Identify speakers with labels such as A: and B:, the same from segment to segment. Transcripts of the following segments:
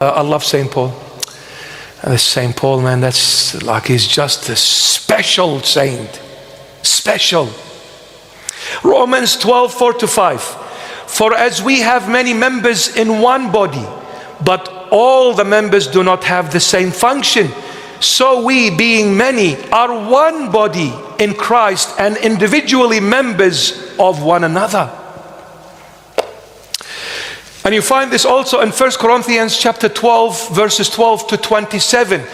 A: I love St. Paul. St. Paul, man, that's like he's just a special saint. Special. Romans 12:4-5. For as we have many members in one body, but all the members do not have the same function, so we, being many, are one body in Christ and individually members of one another. And you find this also in 1 Corinthians chapter 12, verses 12-27.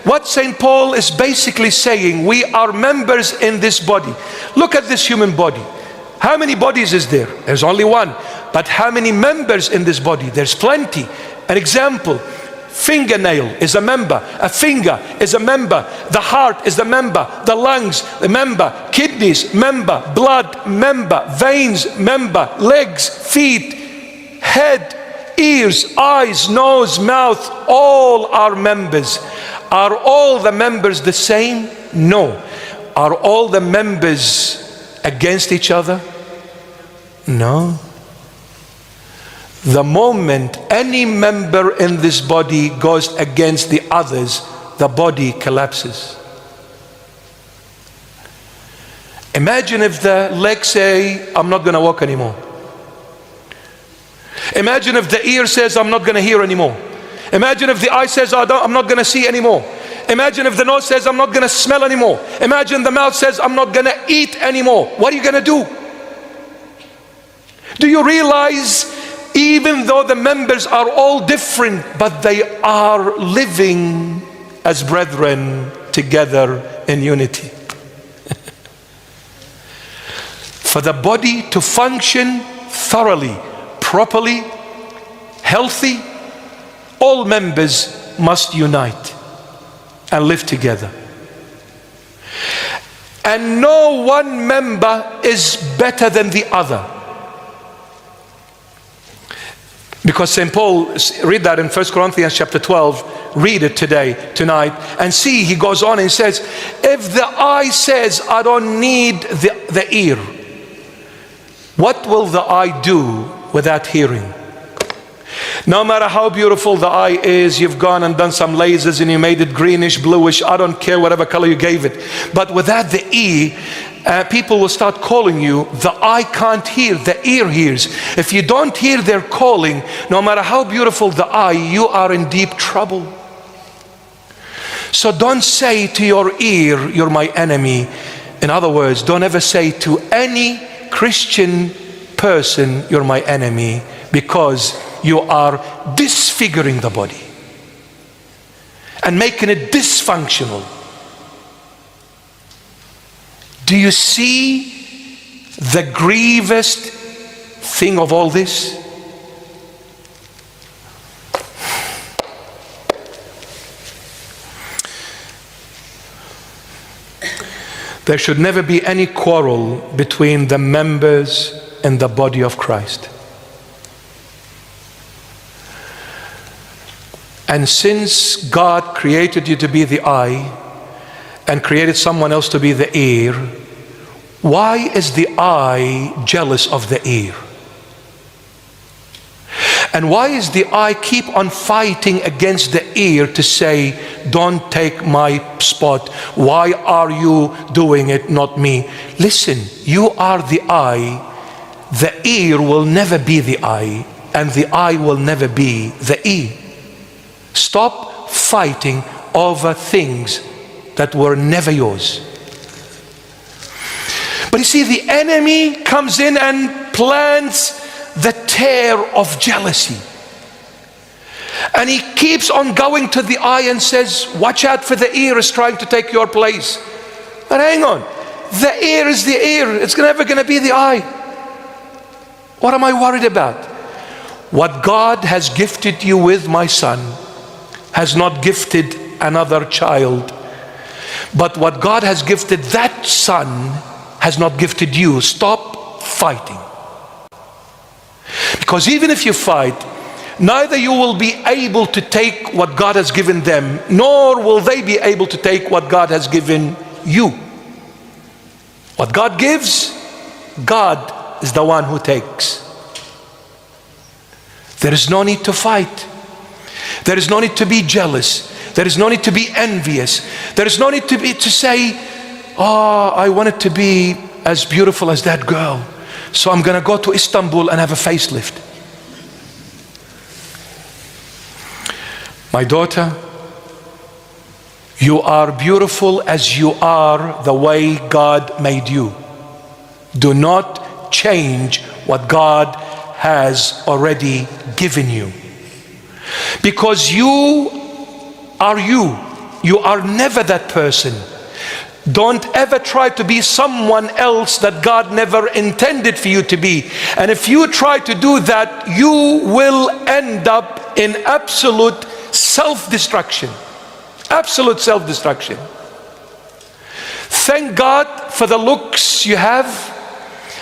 A: What St. Paul is basically saying, we are members in this body. Look at this human body. How many bodies is there? There's only one. But how many members in this body? There's plenty. An example, fingernail is a member. A finger is a member. The heart is the member. The lungs, the member. Kidneys, member. Blood, member. Veins, member. Legs, feet, head, ears, eyes, nose, mouth, all are members. Are all the members the same? No. Are all the members against each other? No. The moment any member in this body goes against the others, the body collapses. Imagine if the legs say, I'm not going to walk anymore. Imagine if the ear says, I'm not going to hear anymore. Imagine if the eye says, I'm not going to see anymore. Imagine if the nose says, I'm not going to smell anymore. Imagine the mouth says, I'm not going to eat anymore. What are you going to do? Do you realize, even though the members are all different, but they are living as brethren together in unity? For the body to function thoroughly, properly, healthy, all members must unite and live together. And no one member is better than the other. Because St. Paul, read that in 1 Corinthians chapter 12, read it tonight, and see, he goes on and says, if the eye says, I don't need the ear, what will the eye do without hearing? No matter how beautiful the eye is, you've gone and done some lasers and you made it greenish, bluish, I don't care whatever color you gave it. But without the ear, people will start calling you. The eye can't hear, the ear hears. If you don't hear their calling, no matter how beautiful the eye, you are in deep trouble. So don't say to your ear, you're my enemy. In other words, don't ever say to any Christian person, you're my enemy, because you are disfiguring the body and making it dysfunctional. Do you see the grievous thing of all this? There should never be any quarrel between the members in the body of Christ. And since God created you to be the eye and created someone else to be the ear, why is the eye jealous of the ear? And why is the eye keep on fighting against the ear to say, don't take my spot? Why are you doing it, not me? Listen, you are the eye. The ear will never be the eye, and the eye will never be the ear. Stop fighting over things that were never yours. But you see, the enemy comes in and plants the tear of jealousy. And he keeps on going to the eye and says, watch out, for the ear is trying to take your place. But hang on, the ear is the ear. It's never going to be the eye. What am I worried about? What God has gifted you with, my son, has not gifted another child. But what God has gifted that son has not gifted you. Stop fighting. Because even if you fight, neither you will be able to take what God has given them, nor will they be able to take what God has given you. What God gives, God is the one who takes. There is no need to fight. There is no need to be jealous. There is no need to be envious. There is no need to say, oh, I wanted to be as beautiful as that girl, so I'm going to go to Istanbul and have a facelift. My daughter, you are beautiful as you are, the way God made you. Do not change what God has already given you. Because you are you. You are never that person. Don't ever try to be someone else that God never intended for you to be. And if you try to do that, you will end up in absolute self-destruction. Absolute self-destruction. Thank God for the looks you have,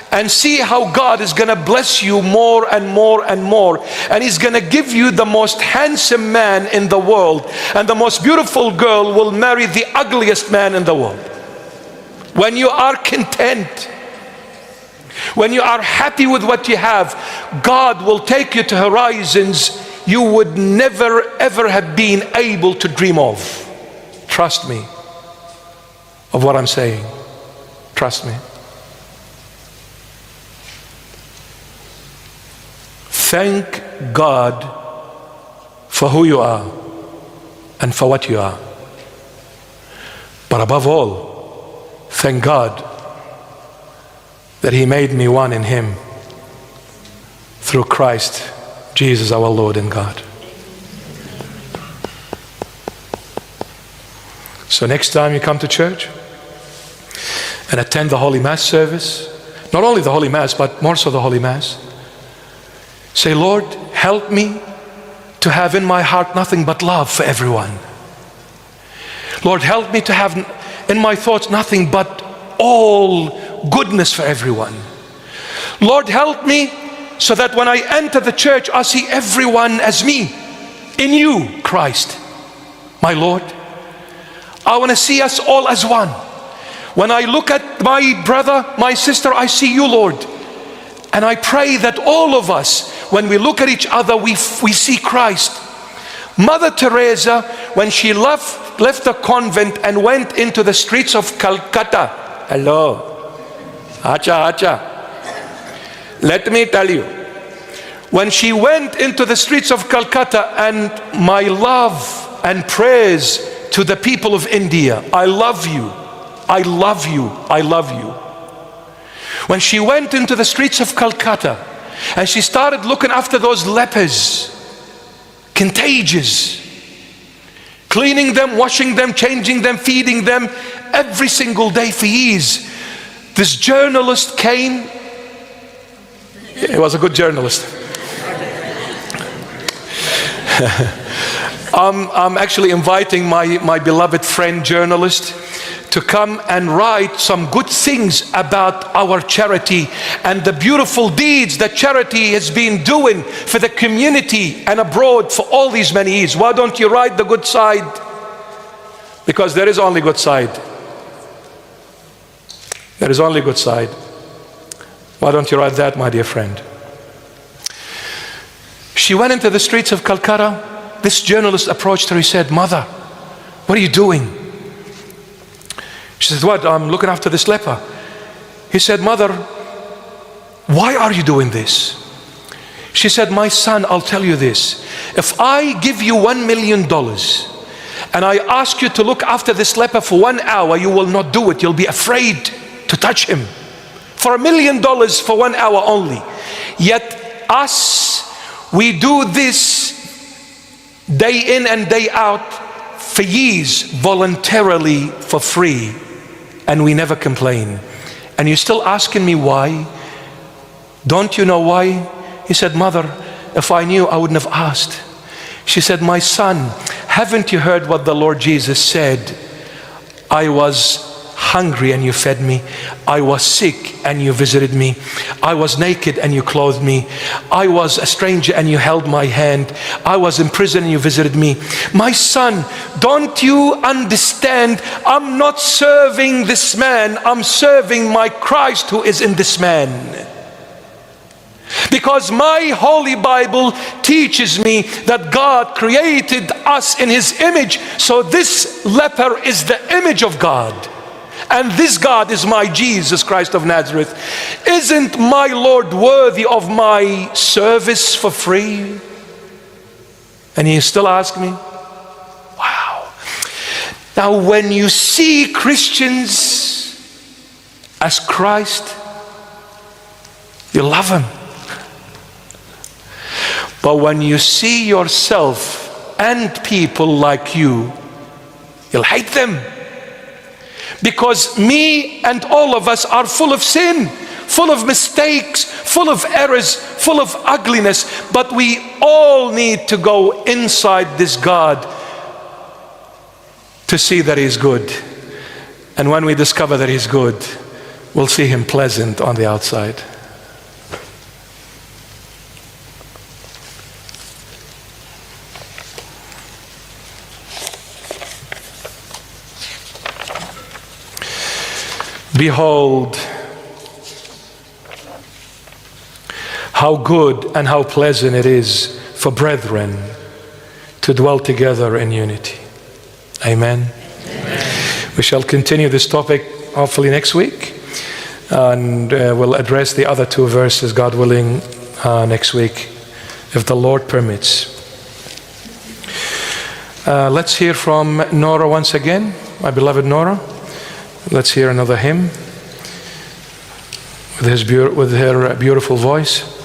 A: and see how God is going to bless you more and more and more. And He's going to give you the most handsome man in the world, and the most beautiful girl will marry the ugliest man in the world. When you are content, when you are happy with what you have, God will take you to horizons you would never ever have been able to dream of. Trust me of what I'm saying. Trust me. Thank God for who you are and for what you are. But above all, thank God that He made me one in Him through Christ Jesus our Lord and God. So next time you come to church and attend the Holy Mass service, not only the Holy Mass, but more so the Holy Mass, say, Lord, help me to have in my heart nothing but love for everyone. Lord, help me to have in my thoughts nothing but all goodness for everyone. Lord, help me so that when I enter the church, I see everyone as me, in you, Christ, my Lord. I want to see us all as one. When I look at my brother, my sister, I see you, Lord. And I pray that all of us, when we look at each other, we see Christ. Mother Teresa, when she left the convent and went into the streets of Calcutta, hello, acha. Let me tell you, when she went into the streets of Calcutta, and my love and praise to the people of India, I love you, I love you, I love you. When she went into the streets of Calcutta and she started looking after those lepers, contagious, cleaning them, washing them, changing them, feeding them every single day for years, this journalist came. He was a good journalist. I'm actually inviting my beloved friend journalist to come and write some good things about our charity and the beautiful deeds that charity has been doing for the community and abroad for all these many years. Why don't you write the good side? Because there is only good side. There is only good side. Why don't you write that, my dear friend? She went into the streets of Calcutta. This journalist approached her. He said, Mother, what are you doing? She said, what? I'm looking after this leper. He said, Mother, why are you doing this? She said, my son, I'll tell you this. If I give you $1 million and I ask you to look after this leper for 1 hour, you will not do it. You'll be afraid to touch him. For $1 million for 1 hour only. Yet us, we do this day in and day out for years, voluntarily, for free, and we never complain. And you're still asking me why? Don't you know why? He said, Mother, if I knew, I wouldn't have asked. She said, my son, haven't you heard what the Lord Jesus said? I was hungry and you fed me. I was sick and you visited me. I was naked and you clothed me. I was a stranger and you held my hand. I was in prison and you visited me. My son, don't you understand? I'm not serving this man. I'm serving my Christ who is in this man. Because my Holy Bible teaches me that God created us in His image. So this leper is the image of God. And this God is my Jesus Christ of Nazareth. Isn't my Lord worthy of my service for free? And He still asks me, wow. Now when you see Christians as Christ, you love Him. But when you see yourself and people like you, you'll hate them. Because me and all of us are full of sin, full of mistakes, full of errors, full of ugliness. But we all need to go inside this God to see that He's good. And when we discover that He's good, we'll see Him pleasant on the outside. Behold, how good and how pleasant it is for brethren to dwell together in unity. Amen. Amen. We shall continue this topic hopefully next week, and we'll address the other two verses, God willing, next week, if the Lord permits. Let's hear from Nora once again, my beloved Nora. Let's hear another hymn with her beautiful voice.